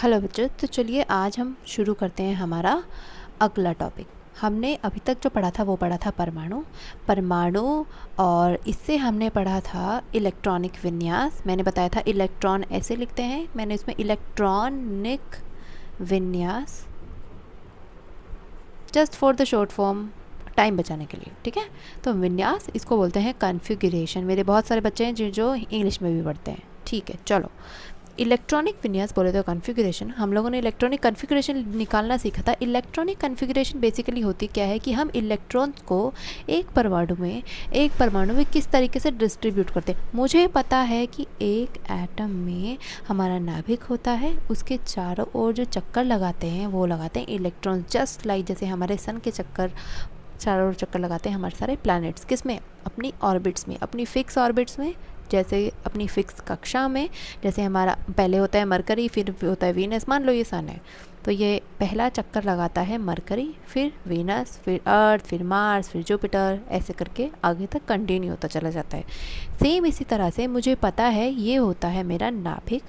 Hello बच्चों, तो चलिए आज हम शुरू करते हैं हमारा अगला टॉपिक। हमने अभी तक जो पढ़ा था वो पढ़ा था परमाणु और इससे हमने पढ़ा था इलेक्ट्रॉनिक विन्यास। मैंने बताया था इलेक्ट्रॉन ऐसे लिखते हैं, मैंने इसमें इलेक्ट्रॉनिक विन्यास just for the short form, time बचाने के लिए, ठीक है। तो विन्यास इसको बोलते हैं कॉन्फ़िगरेशन। मेरे बहुत सारे बच्चे हैं जो इंग्लिश में भी पढ़ते हैं, ठीक है। चलो, इलेक्ट्रॉनिक विन्यास बोले तो कॉन्फ़िगरेशन। हम लोगों ने इलेक्ट्रॉनिक कॉन्फ़िगरेशन निकालना सीखा था। इलेक्ट्रॉनिक कॉन्फ़िगरेशन बेसिकली होती क्या है कि हम इलेक्ट्रॉन्स को एक परमाणु में किस तरीके से डिस्ट्रीब्यूट करते हैं। मुझे पता है कि एक एटम में हमारा नाभिक होता है, उसके चारों ओर जो चक्कर लगाते हैं वो लगाते हैं इलेक्ट्रॉन्स, जस्ट लाइक जैसे हमारे सन के चारों ओर चक्कर लगाते हैं हमारे सारे प्लैनेट्स। किस में? अपनी ऑर्बिट्स में, अपनी फिक्स ऑर्बिट्स में, जैसे अपनी फिक्स कक्षा में। जैसे हमारा पहले होता है मरकरी, फिर होता है वीनस। मान लो ये सन है, तो ये पहला चक्कर लगाता है मरकरी, फिर वीनस, फिर अर्थ, फिर मार्स, फिर जुपिटर, ऐसे करके आगे तक कंटिन्यू होता चला जाता है। सेम इसी तरह से मुझे पता है ये होता है मेरा नाभिक,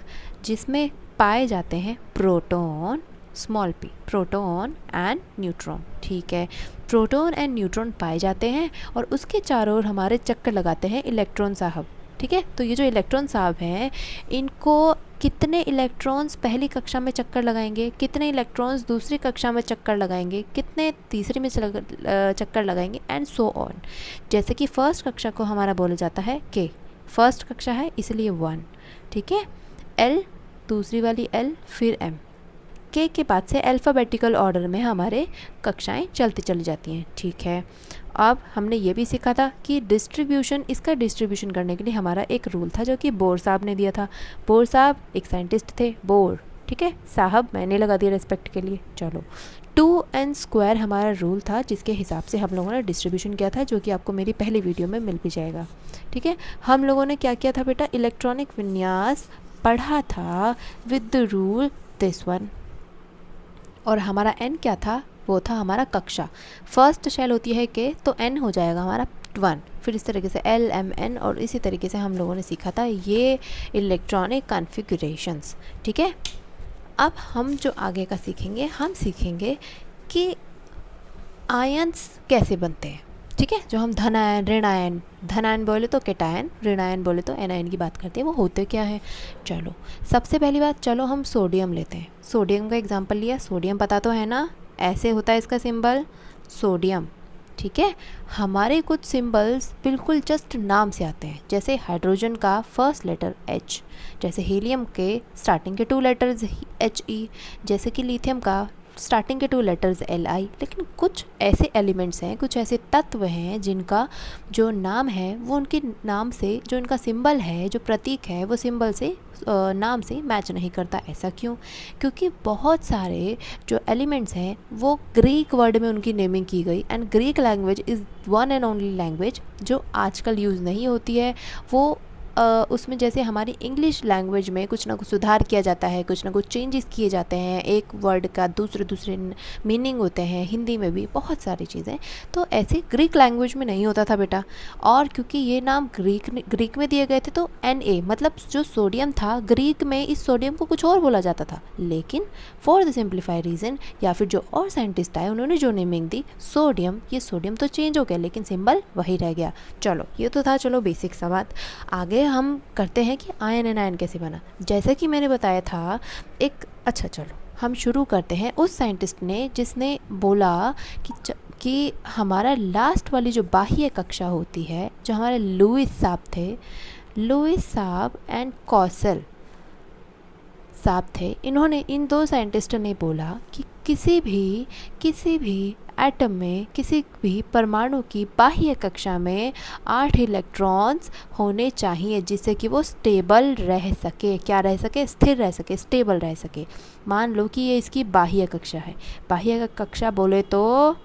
जिसमें पाए जाते हैं proton, small p, proton and neutron, ठीक है। प्रोटॉन एंड न्यूट्रॉन पाए जाते हैं और उसके चारों ओर हमारे चक्कर लगाते हैं इलेक्ट्रॉन साहब, ठीक है। तो ये जो इलेक्ट्रॉन साहब हैं, इनको कितने इलेक्ट्रॉन्स पहली कक्षा में चक्कर लगाएंगे, कितने इलेक्ट्रॉन्स दूसरी कक्षा में चक्कर लगाएंगे, कितने तीसरी में चक्कर लगाएंगे, एंड सो ऑन। जैसे कि फर्स्ट कक्षा को हमारा बोला जाता है के, फर्स्ट कक्षा है इसलिए 1, ठीक है। एल, दूसरी वाली एल, फिर एम। के बाद से अल्फ़ाबेटिकल ऑर्डर में हमारे कक्षाएं चलती चली जाती हैं, ठीक है। अब हमने ये भी सीखा था कि इसका डिस्ट्रीब्यूशन करने के लिए हमारा एक रूल था जो कि बोर साहब ने दिया था। बोर साहब एक साइंटिस्ट थे, बोर, ठीक है। साहब मैंने लगा दिया रिस्पेक्ट के लिए। चलो, 2n² हमारा रूल था जिसके हिसाब से हम लोगों ने डिस्ट्रीब्यूशन किया था, जो कि आपको मेरी पहली वीडियो में मिल भी जाएगा, ठीक है। हम लोगों ने क्या किया था बेटा, इलेक्ट्रॉनिक विन्यास पढ़ा था with the rule this one. और हमारा n क्या था? वो था हमारा कक्षा। फर्स्ट शेल होती है के, तो n हो जाएगा हमारा 1। फिर इस तरीके से L, M, N, और इसी तरीके से हम लोगों ने सीखा था ये इलेक्ट्रॉनिक कॉन्फ़िगरेशंस, ठीक है। अब हम जो आगे का सीखेंगे, हम सीखेंगे कि आयन्स कैसे बनते हैं, ठीक है। जो हम धन आयन, ऋण आयन, धन आयन बोले तो केटायन, ऋण आयन बोले तो एनायन की बात करते हैं, वो होते क्या है। चलो, सबसे पहली बात, चलो हम सोडियम लेते हैं। सोडियम का एग्जांपल लिया, सोडियम पता तो है ना, ऐसे होता है इसका सिंबल सोडियम, ठीक है। हमारे कुछ सिंबल्स बिल्कुल जस्ट नाम से आते हैं, जैसे हाइड्रोजन का फर्स्ट लेटर H, जैसे हीलियम के स्टार्टिंग के 2 लेटर्स He, जैसे कि लिथियम का स्टार्टिंग के 2 लेटर्स Li। लेकिन कुछ ऐसे एलिमेंट्स हैं, कुछ ऐसे तत्व हैं जिनका जो नाम है वो उनके नाम से, जो इनका सिंबल है, जो प्रतीक है, वो सिंबल से नाम से मैच नहीं करता। ऐसा क्यों? क्योंकि बहुत सारे जो एलिमेंट्स हैं वो ग्रीक वर्ड में उनकी नेमिंग की गई, and Greek language is one and only language जो आजकल यूज़ नहीं होती है। वो उसमें जैसे हमारी इंग्लिश लैंग्वेज में कुछ ना कुछ सुधार किया जाता है, कुछ ना कुछ चेंजेस किए जाते हैं, एक वर्ड का दूसरे मीनिंग होते हैं, हिंदी में भी बहुत सारी चीज़ें, तो ऐसे ग्रीक लैंग्वेज में नहीं होता था बेटा। और क्योंकि ये नाम ग्रीक में दिए गए थे, तो Na मतलब जो सोडियम था, ग्रीक में इस सोडियम को कुछ और बोला जाता था। लेकिन फॉर द सिंप्लीफाई रीज़न, या फिर जो और साइंटिस्ट आए उन्होंने जो नेमिंग दी सोडियम, ये सोडियम तो चेंज हो गया लेकिन सिंबल वही रह गया। चलो, ये तो था चलो बेसिक सा बात। आगे हम करते हैं कि आयन एनायन कैसे बना। जैसे कि मैंने बताया था अच्छा चलो हम शुरू करते हैं उस साइंटिस्ट ने जिसने बोला कि हमारा लास्ट वाली जो बाह्य कक्षा होती है, जो हमारे लुईस साहब थे, लुईस साहब एंड कॉसल साहब थे, इन्होंने, इन 2 साइंटिस्टों ने बोला कि किसी भी एटम में, किसी भी परमाणु की बाह्य कक्षा में 8 इलेक्ट्रॉन्स होने चाहिए, जिससे कि वो स्टेबल रह सके। क्या रह सके? स्थिर रह सके, स्टेबल रह सके। मान लो कि ये इसकी बाह्य कक्षा है। बाह्य कक्षा बोले तो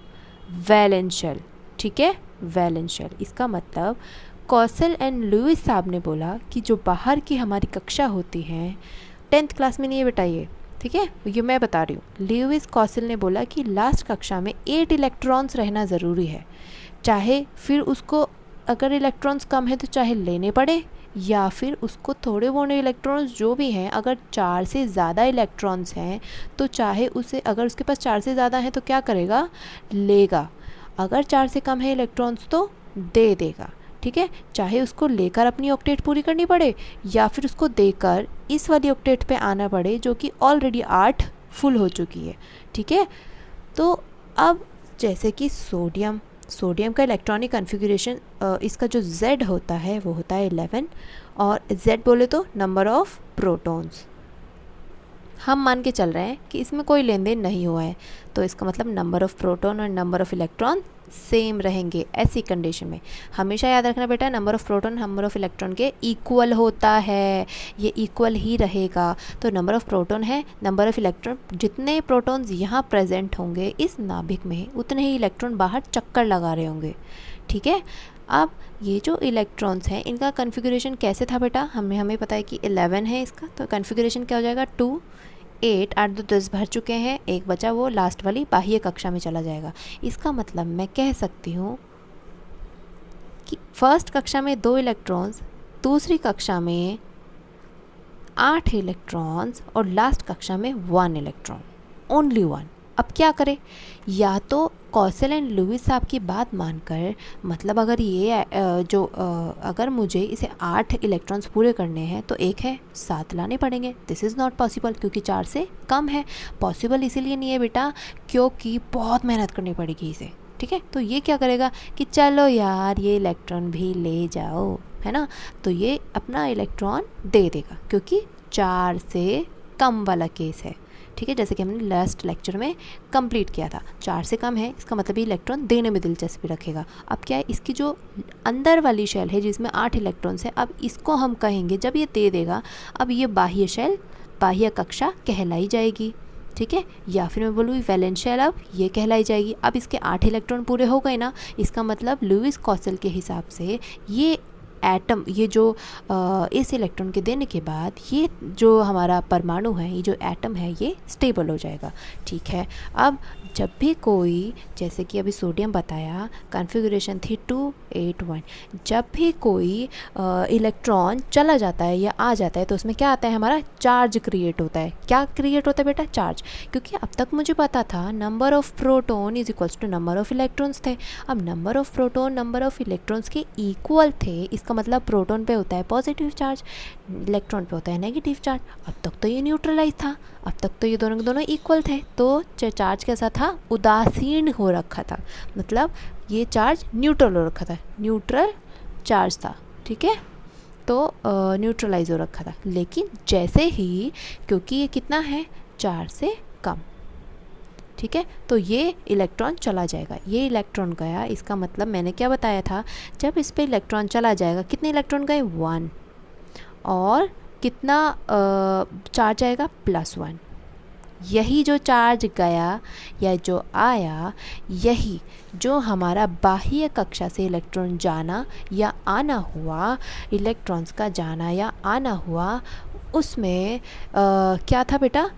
वैलेंस शेल, ठीक है, वैलेंस शेल। इसका मतलब कॉसल एंड लुईस साहब ने बोला कि जो बाहर की हमारी कक्षा होती है, 10th क्लास में नहीं है बेटा ये, ठीक है, ये मैं बता रही हूँ। ल्यूइस कॉसल ने बोला कि लास्ट कक्षा में 8 इलेक्ट्रॉन्स रहना ज़रूरी है, चाहे फिर उसको अगर इलेक्ट्रॉन्स कम है तो चाहे लेने पड़े या फिर उसको थोड़े मोड़े इलेक्ट्रॉन्स जो भी हैं, अगर 4 से ज़्यादा इलेक्ट्रॉन्स हैं तो चाहे उसे, अगर उसके पास 4 से ज़्यादा हैं तो क्या करेगा, लेगा। अगर 4 से कम है इलेक्ट्रॉन्स तो दे देगा। ठीक है, चाहे उसको लेकर अपनी ऑक्टेट पूरी करनी पड़े या फिर उसको देकर इस वाली ऑक्टेट पे आना पड़े जो कि ऑलरेडी 8 फुल हो चुकी है। ठीक है, तो अब जैसे कि सोडियम का इलेक्ट्रॉनिक कन्फिग्रेशन, इसका जो Z होता है वो होता है 11, और Z बोले तो नंबर ऑफ़ प्रोटॉन्स। हम मान के चल रहे हैं कि इसमें कोई लेन देन नहीं हुआ है, तो इसका मतलब नंबर ऑफ़ प्रोटॉन और नंबर ऑफ़ इलेक्ट्रॉन सेम रहेंगे। ऐसी कंडीशन में हमेशा याद रखना बेटा, number of proton number of electron के इक्वल होता है, ये इक्वल ही रहेगा। तो नंबर ऑफ़ प्रोटॉन है, नंबर ऑफ़ इलेक्ट्रॉन, जितने प्रोटॉन्स यहाँ प्रेजेंट होंगे इस नाभिक में उतने ही इलेक्ट्रॉन बाहर चक्कर लगा रहे होंगे। ठीक है, अब ये जो इलेक्ट्रॉन्स हैं इनका कन्फिगरेशन कैसे था बेटा, हमें पता है कि 11 है इसका, तो कन्फिगरेशन क्या हो जाएगा, 2 8 8 2 10 भर चुके हैं, एक बचा वो लास्ट वाली बाह्य कक्षा में चला जाएगा। इसका मतलब मैं कह सकती हूँ कि फर्स्ट कक्षा में 2 इलेक्ट्रॉन्स, दूसरी कक्षा में 8 इलेक्ट्रॉन्स और लास्ट कक्षा में 1 इलेक्ट्रॉन, ओनली 1। अब क्या करें, या तो कौशल एंड लुईस साहब की बात मानकर, मतलब अगर ये अगर मुझे इसे 8 इलेक्ट्रॉन्स पूरे करने हैं तो एक है 7 लाने पड़ेंगे। दिस इज़ नॉट पॉसिबल क्योंकि 4 से कम है। पॉसिबल इसीलिए नहीं है बेटा क्योंकि बहुत मेहनत करनी पड़ेगी इसे। ठीक है, तो ये क्या करेगा कि चलो यार ये इलेक्ट्रॉन भी ले जाओ, है ना, तो ये अपना इलेक्ट्रॉन दे देगा क्योंकि 4 से कम वाला केस है। ठीक है, जैसे कि हमने लास्ट लेक्चर में कंप्लीट किया था, 4 से कम है, इसका मतलब ये इलेक्ट्रॉन देने में दिलचस्पी रखेगा। अब क्या है, इसकी जो अंदर वाली शेल है जिसमें 8 इलेक्ट्रॉन्स है, अब इसको हम कहेंगे जब ये दे देगा, अब ये बाह्य शेल, बाह्य कक्षा कहलाई जाएगी। ठीक है, या फिर मैं बोलूँ वैलेंस शेल, अब ये कहलाई जाएगी। अब इसके 8 इलेक्ट्रॉन पूरे हो गए ना, इसका मतलब लुईस कौशल के हिसाब से ये एटम, ये जो इस इलेक्ट्रॉन के देने के बाद ये जो हमारा परमाणु है, ये जो एटम है, ये स्टेबल हो जाएगा। ठीक है, अब जब भी कोई, जैसे कि अभी सोडियम बताया कॉन्फ़िगरेशन थी 2 8 1, जब भी कोई इलेक्ट्रॉन चला जाता है या आ जाता है तो उसमें क्या आता है, हमारा चार्ज क्रिएट होता है। क्या क्रिएट होता है बेटा, चार्ज। क्योंकि अब तक मुझे पता था number of proton is equals to number of electrons थे। अब number of proton number of electrons के इक्वल थे, इसका मतलब प्रोटॉन पे होता है पॉजिटिव चार्ज, इलेक्ट्रॉन पे होता है नेगेटिव चार्ज। अब तक तो ये न्यूट्रलाइज था, अब तक तो ये दोनों के दोनों इक्वल थे, तो चार्ज कैसा था, उदासीन हो रखा था, मतलब ये चार्ज न्यूट्रल हो रखा था, न्यूट्रल चार्ज था। ठीक है, तो न्यूट्रलाइज हो रखा था। लेकिन जैसे ही, क्योंकि ये कितना है, 4 से कम, ठीक है, तो ये इलेक्ट्रॉन चला जाएगा। ये इलेक्ट्रॉन गया, इसका मतलब मैंने क्या बताया था, जब इस पे इलेक्ट्रॉन चला जाएगा, कितने इलेक्ट्रॉन गए, 1, और कितना चार्ज आएगा, +1। यही जो चार्ज गया या जो आया, यही जो हमारा बाह्य कक्षा से इलेक्ट्रॉन जाना या आना हुआ, इलेक्ट्रॉन्स का जाना या आना हुआ, उसमें क्या था बेटा,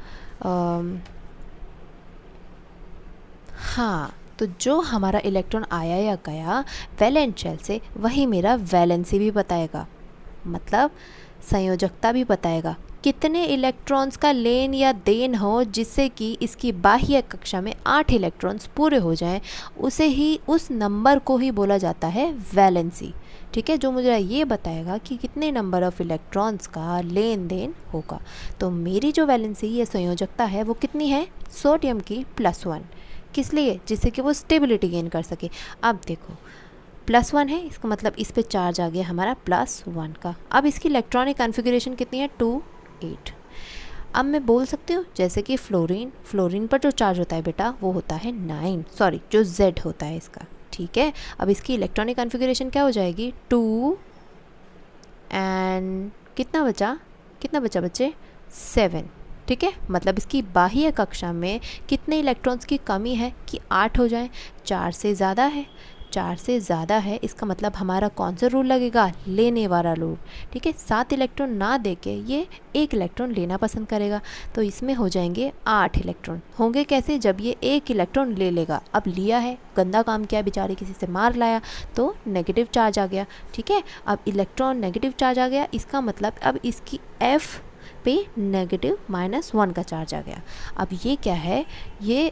हाँ, तो जो हमारा इलेक्ट्रॉन आया या गया वैलेंस शेल से, वही मेरा वैलेंसी भी बताएगा, मतलब संयोजकता भी बताएगा, कितने इलेक्ट्रॉन्स का लेन या देन हो जिससे कि इसकी बाह्य कक्षा में 8 इलेक्ट्रॉन्स पूरे हो जाएं, उसे ही, उस नंबर को ही बोला जाता है वैलेंसी। ठीक है, जो मुझे ये बताएगा कि कितने नंबर ऑफ़ इलेक्ट्रॉन्स का लेन देन होगा। तो मेरी जो वैलेंसी या संयोजकता है वो कितनी है, सोडियम की +1। किस लिए, जिससे कि वो स्टेबिलिटी गेन कर सके। अब देखो +1 है, इसका मतलब इस पे चार्ज आ गया हमारा +1 का। अब इसकी इलेक्ट्रॉनिक कॉन्फ़िगरेशन कितनी है, 2 8। अब मैं बोल सकती हूँ जैसे कि फ्लोरीन पर जो चार्ज होता है बेटा वो होता है 9, सॉरी जो Z होता है इसका। ठीक है, अब इसकी इलेक्ट्रॉनिक कॉन्फ़िगरेशन क्या हो जाएगी, 2 एंड कितना बचा बच्चे, 7। ठीक है, मतलब इसकी बाह्य कक्षा में कितने इलेक्ट्रॉन्स की कमी है कि 8 हो जाए, 4 से ज़्यादा है 4 से ज़्यादा है, इसका मतलब हमारा कौन सा रूल लगेगा, लेने वाला रूल। ठीक है, 7 इलेक्ट्रॉन ना देके ये 1 इलेक्ट्रॉन लेना पसंद करेगा, तो इसमें हो जाएंगे 8 इलेक्ट्रॉन। होंगे कैसे, जब ये 1 इलेक्ट्रॉन ले लेगा, अब लिया है, गंदा काम किया बेचारे, किसी से मार लाया तो नेगेटिव चार्ज आ गया। ठीक है, अब इलेक्ट्रॉन नेगेटिव चार्ज आ गया, इसका मतलब अब इसकी F पे नेगेटिव -1 का चार्ज आ गया। अब ये क्या है, ये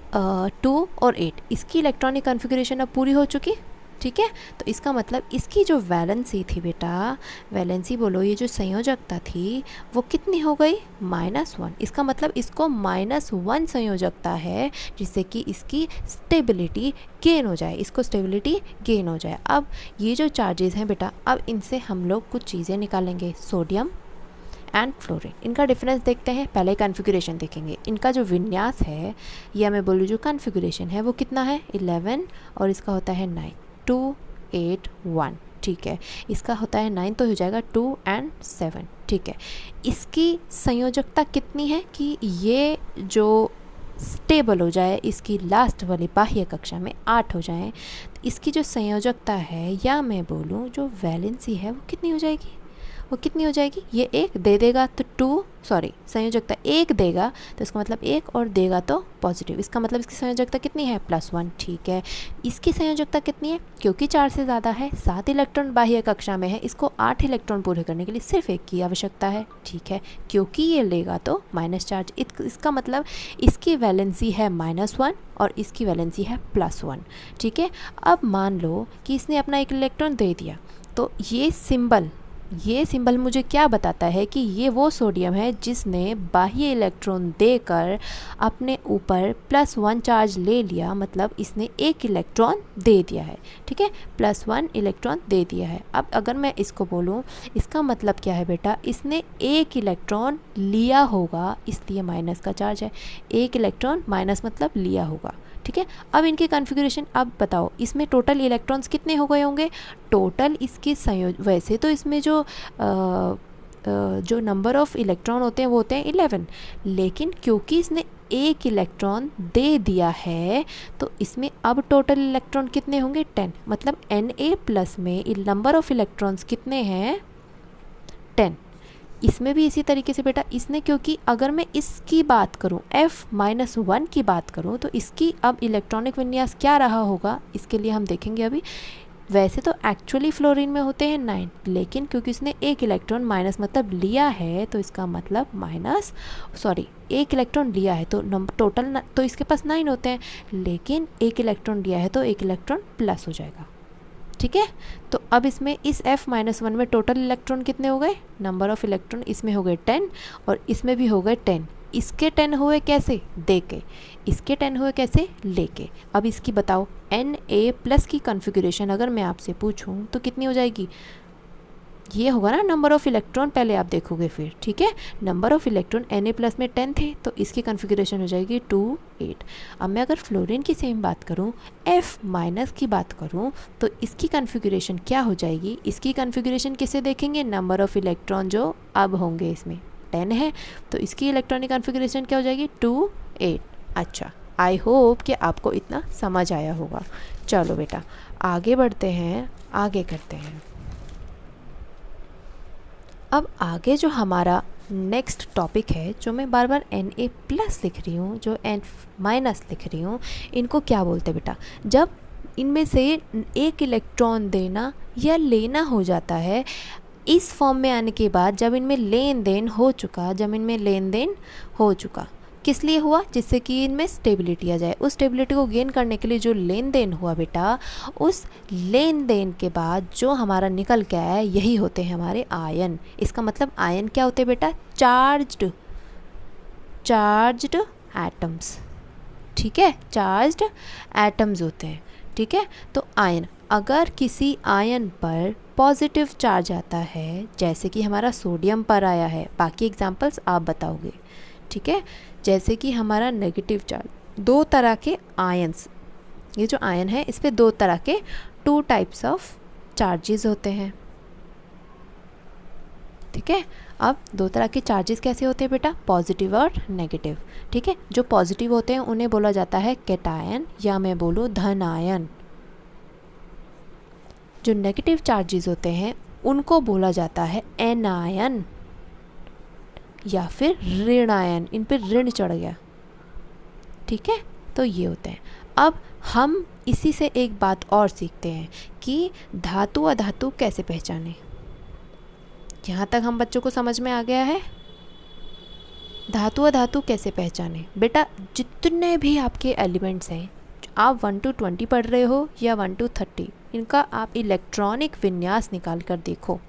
2 और 8, इसकी इलेक्ट्रॉनिक कॉन्फ़िगरेशन अब पूरी हो चुकी। ठीक है, तो इसका मतलब इसकी जो वैलेंसी थी बेटा, वैलेंसी बोलो, ये जो संयोजकता थी वो कितनी हो गई, -1। इसका मतलब इसको -1 संयोजकता है, जिससे कि इसकी स्टेबिलिटी गेन हो जाए, इसको स्टेबिलिटी गेन हो जाए। अब ये जो चार्जेस हैं बेटा, अब इनसे हम लोग कुछ चीज़ें निकालेंगे, सोडियम एंड फ्लोरीन। इनका डिफरेंस देखते हैं, पहले कॉन्फ़िगरेशन देखेंगे। इनका जो विन्यास है या मैं बोलूँ जो कॉन्फ़िगरेशन है वो कितना है, 11, और इसका होता है 9, 2 8 1। ठीक है, इसका होता है 9, तो हो जाएगा 2 और 7। ठीक है, इसकी संयोजकता कितनी है कि ये जो स्टेबल हो जाए, इसकी लास्ट वाली बाह्य कक्षा में 8 हो जाए। इसकी जो संयोजकता है या मैं बोलूँ जो वैलेंसी है वो कितनी हो जाएगी, वो कितनी हो जाएगी, ये 1 दे देगा तो संयोजकता 1 देगा तो इसका मतलब 1 और देगा तो पॉजिटिव, इसका मतलब इसकी संयोजकता कितनी है, +1। ठीक है, इसकी संयोजकता कितनी है, क्योंकि 4 से ज़्यादा है, 7 इलेक्ट्रॉन बाह्य कक्षा में है, इसको 8 इलेक्ट्रॉन पूरे करने के लिए सिर्फ 1 की आवश्यकता है। ठीक है, क्योंकि ये लेगा तो माइनस चार्ज, इसका मतलब इसकी वैलेंसी है -1 और इसकी वैलेंसी है +1। ठीक है, अब मान लो कि इसने अपना 1 इलेक्ट्रॉन दे दिया, तो ये सिंबल मुझे क्या बताता है कि ये वो सोडियम है जिसने बाह्य इलेक्ट्रॉन देकर अपने ऊपर +1 चार्ज ले लिया, मतलब इसने 1 इलेक्ट्रॉन दे दिया है। ठीक है, +1 इलेक्ट्रॉन दे दिया है। अब अगर मैं इसको बोलूँ, इसका मतलब क्या है बेटा, इसने 1 इलेक्ट्रॉन लिया होगा, इसलिए माइनस का चार्ज है। 1 इलेक्ट्रॉन माइनस मतलब लिया होगा। ठीक है, अब इनकी कॉन्फ़िगरेशन, अब बताओ इसमें टोटल इलेक्ट्रॉन्स कितने हो गए होंगे, टोटल इसके वैसे तो इसमें जो नंबर ऑफ़ इलेक्ट्रॉन होते हैं वो होते हैं 11, लेकिन क्योंकि इसने 1 इलेक्ट्रॉन दे दिया है तो इसमें अब टोटल इलेक्ट्रॉन कितने होंगे, 10। मतलब Na+ में नंबर ऑफ़ इलेक्ट्रॉन्स कितने हैं, 10। इसमें भी इसी तरीके से बेटा, इसने क्योंकि अगर मैं इसकी बात करूं, F-1 की बात करूं, तो इसकी अब इलेक्ट्रॉनिक विन्यास क्या रहा होगा, इसके लिए हम देखेंगे अभी। वैसे तो एक्चुअली फ्लोरीन में होते हैं 9, लेकिन क्योंकि इसने 1 इलेक्ट्रॉन माइनस मतलब लिया है, तो इसका मतलब 1 इलेक्ट्रॉन लिया है तो टोटल तो इसके पास 9 होते हैं, लेकिन 1 इलेक्ट्रॉन लिया है तो 1 इलेक्ट्रॉन प्लस हो जाएगा। ठीक है, तो अब इसमें इस F-1 में टोटल इलेक्ट्रॉन कितने हो गए, नंबर ऑफ़ इलेक्ट्रॉन इसमें हो गए 10 और इसमें भी हो गए 10। इसके 10 हुए कैसे, दे के, इसके 10 हुए कैसे, लेके। अब इसकी बताओ Na+ की कॉन्फ़िगरेशन अगर मैं आपसे पूछूं तो कितनी हो जाएगी, ये होगा ना नंबर ऑफ़ इलेक्ट्रॉन, पहले आप देखोगे फिर। ठीक है, नंबर ऑफ़ इलेक्ट्रॉन Na+ में 10 थे तो इसकी कॉन्फ़िगरेशन हो जाएगी 2 8। अब मैं अगर फ्लोरीन की सेम बात करूं, F- की बात करूं, तो इसकी कॉन्फ़िगरेशन क्या हो जाएगी, इसकी कॉन्फ़िगरेशन किसे देखेंगे, नंबर ऑफ़ इलेक्ट्रॉन जो अब होंगे इसमें 10 है, तो इसकी इलेक्ट्रॉनिक कॉन्फ़िगरेशन क्या हो जाएगी, 2 8। अच्छा, आई होप कि आपको इतना समझ आया होगा। चलो बेटा आगे बढ़ते हैं, आगे करते हैं। अब आगे जो हमारा नेक्स्ट टॉपिक है, जो मैं बार बार Na+ लिख रही हूँ, जो N- लिख रही हूँ, इनको क्या बोलते हैं बेटा, जब इनमें से 1 इलेक्ट्रॉन देना या लेना हो जाता है, इस फॉर्म में आने के बाद जब इनमें लेन देन हो चुका, किस लिए हुआ, जिससे कि इनमें स्टेबिलिटी आ जाए। उस स्टेबिलिटी को गेन करने के लिए जो लेन देन हुआ बेटा, उस लेन देन के बाद जो हमारा निकल के आया, यही होते हैं हमारे आयन। इसका मतलब आयन क्या होते हैं बेटा, चार्ज्ड एटम्स। ठीक है, चार्ज्ड एटम्स होते हैं। ठीक है, तो आयन, अगर किसी आयन पर पॉजिटिव चार्ज आता है, जैसे कि हमारा सोडियम पर आया है, बाकी एग्जांपल्स आप बताओगे। ठीक है, जैसे कि हमारा नेगेटिव चार्ज, 2 तरह के आयंस, ये जो आयन है इस पे 2 तरह के 2 टाइप्स ऑफ चार्जेस होते हैं। ठीक है, अब 2 तरह के चार्जेस कैसे होते हैं बेटा, पॉजिटिव और नेगेटिव। ठीक है, जो पॉजिटिव होते हैं उन्हें बोला जाता है कैटायन, या मैं बोलूँ धन आयन। जो नेगेटिव चार्जेस होते हैं उनको बोला जाता है एनायन या फिर ऋण आयन। इन पे ऋण चढ़ गया, ठीक है, तो ये होते हैं। अब हम इसी से एक बात और सीखते हैं कि धातु अधातु कैसे पहचाने। यहाँ तक हम बच्चों को समझ में आ गया है। धातु अधातु कैसे पहचाने बेटा, जितने भी आपके एलिमेंट्स हैं, आप 1 to 20 पढ़ रहे हो या 1 to 30, इनका आप इलेक्ट्रॉनिक विन्यास निकाल कर देखो।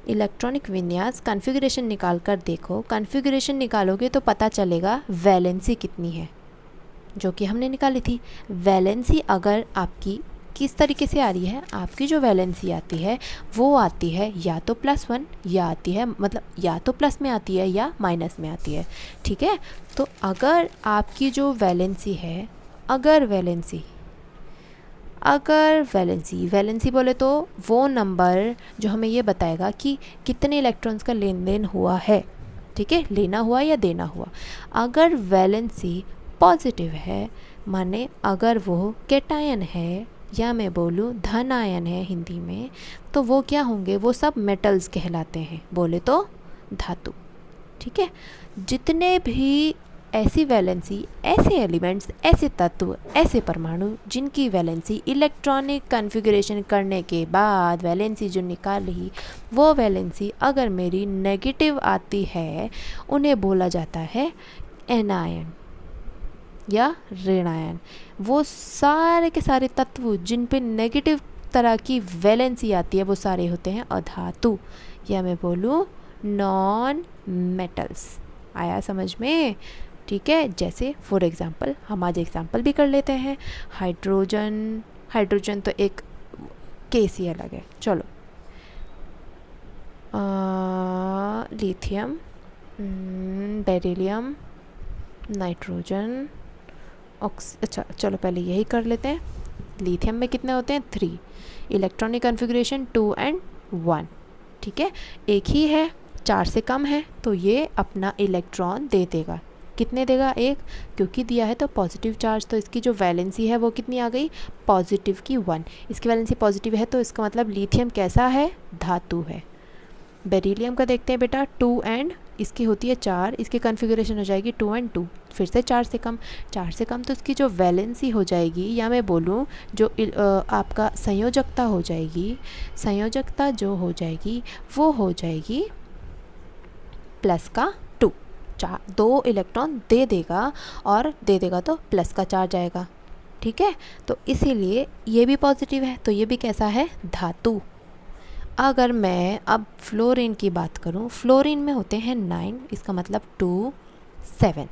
इलेक्ट्रॉनिक विन्यास कॉन्फ़िगरेशन निकाल कर देखो। कॉन्फ़िगरेशन निकालोगे तो पता चलेगा वैलेंसी कितनी है, जो कि हमने निकाली थी। वैलेंसी अगर आपकी किस तरीके से आ रही है, आपकी जो वैलेंसी आती है वो आती है या तो +1 या आती है, मतलब या तो प्लस में आती है या माइनस में आती है, ठीक है। तो अगर आपकी जो वैलेंसी है, अगर वैलेंसी बोले तो वो नंबर जो हमें ये बताएगा कि कितने इलेक्ट्रॉन्स का लेन देन हुआ है, ठीक है, लेना हुआ या देना हुआ। अगर वैलेंसी पॉजिटिव है, माने अगर वो कैटायन है या मैं बोलूँ धन आयन है हिंदी में, तो वो क्या होंगे, वो सब मेटल्स कहलाते हैं, बोले तो धातु, ठीक है। जितने भी ऐसी वैलेंसी, ऐसे एलिमेंट्स, ऐसे तत्व, ऐसे परमाणु जिनकी वैलेंसी इलेक्ट्रॉनिक कॉन्फ़िगरेशन करने के बाद वैलेंसी जो निकाली, वो वैलेंसी अगर मेरी नेगेटिव आती है, उन्हें बोला जाता है एनायन या ऋण आयन। वो सारे के सारे तत्व जिन पे नेगेटिव तरह की वैलेंसी आती है वो सारे होते हैं अधातु, या मैं बोलूँ नॉन मेटल्स। आया समझ में, ठीक है। जैसे फॉर एग्ज़ाम्पल हम आज एग्ज़ाम्पल भी कर लेते हैं। हाइड्रोजन तो एक केस ही अलग है। चलो, लिथियम, बेरिलियम, नाइट्रोजन, अच्छा चलो पहले यही कर लेते हैं। लिथियम में कितने होते हैं, 3, इलेक्ट्रॉनिक कॉन्फ़िगरेशन 2 and 1, ठीक है। एक ही है, 4 से कम है तो ये अपना इलेक्ट्रॉन दे देगा। कितने देगा, 1, क्योंकि दिया है तो पॉजिटिव चार्ज, तो इसकी जो वैलेंसी है वो कितनी आ गई, पॉजिटिव की 1। इसकी वैलेंसी पॉजिटिव है तो इसका मतलब लिथियम कैसा है, धातु है। बेरिलियम का देखते हैं बेटा, 2 and इसकी होती है 4, इसकी कॉन्फ़िगरेशन हो जाएगी 2 and 2, फिर से 4 से कम तो इसकी जो वैलेंसी हो जाएगी, या मैं बोलूँ जो आपका संयोजकता हो जाएगी, संयोजकता जो हो जाएगी वो हो जाएगी प्लस का 2। 2 इलेक्ट्रॉन दे देगा और दे देगा तो प्लस का चार्ज आएगा, ठीक है। तो इसीलिए ये भी पॉजिटिव है, तो ये भी कैसा है, धातु। अगर मैं अब फ्लोरीन की बात करूं, फ्लोरीन में होते हैं 9, इसका मतलब 2, 7।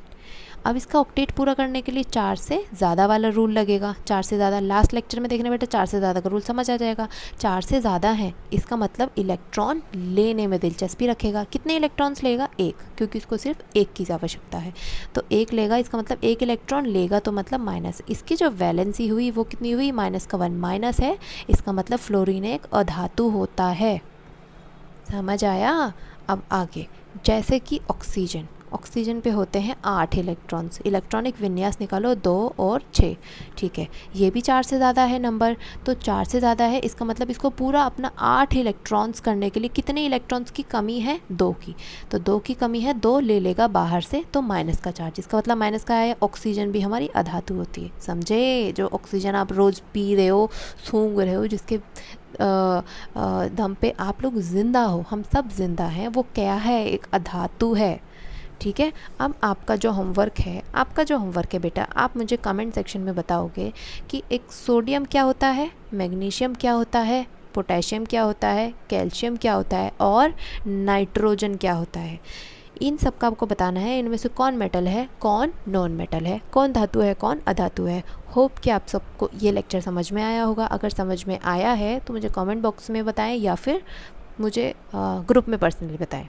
अब इसका ऑक्टेट पूरा करने के लिए 4 से ज़्यादा वाला रूल लगेगा। 4 से ज़्यादा लास्ट लेक्चर में देखने बेटा, 4 से ज़्यादा का रूल समझ आ जाएगा। 4 से ज़्यादा है, इसका मतलब इलेक्ट्रॉन लेने में दिलचस्पी रखेगा। कितने इलेक्ट्रॉन्स लेगा, 1, क्योंकि इसको सिर्फ 1 की आवश्यकता है, तो 1 लेगा, इसका मतलब 1 इलेक्ट्रॉन लेगा, तो मतलब माइनस। इसकी जो वैलेंसी हुई वो कितनी हुई, -1, माइनस है, इसका मतलब फ्लोरीन एक अधातु होता है। समझ आया। अब आगे, जैसे कि ऑक्सीजन पे होते हैं 8 इलेक्ट्रॉन्स। इलेक्ट्रॉनिक विन्यास निकालो, 2 और 6, ठीक है। ये भी 4 से ज़्यादा है नंबर, तो 4 से ज़्यादा है, इसका मतलब इसको पूरा अपना 8 इलेक्ट्रॉन्स करने के लिए कितने इलेक्ट्रॉन्स की कमी है, 2 की। तो 2 की कमी है, 2 ले लेगा बाहर से, तो माइनस का चार्ज, इसका मतलब माइनस का है। ऑक्सीजन भी हमारी अधातु होती है, समझे। जो ऑक्सीजन आप रोज़ पी रहे हो, सूंघ रहे हो, जिसके दम पे आप लोग ज़िंदा हो, हम सब ज़िंदा हैं, वो क्या है, एक अधातु है, ठीक है। अब आपका जो होमवर्क है बेटा, आप मुझे कमेंट सेक्शन में बताओगे कि एक सोडियम क्या होता है, मैग्नीशियम क्या होता है, पोटेशियम क्या होता है, कैल्शियम क्या होता है और नाइट्रोजन क्या होता है। इन सब का आपको बताना है, इनमें से कौन मेटल है, कौन नॉन मेटल है, कौन धातु है, कौन अधातु है। होप कि आप सबको ये लेक्चर समझ में आया होगा। अगर समझ में आया है तो मुझे कमेंट बॉक्स में बताएं या फिर मुझे ग्रुप में पर्सनली बताएं।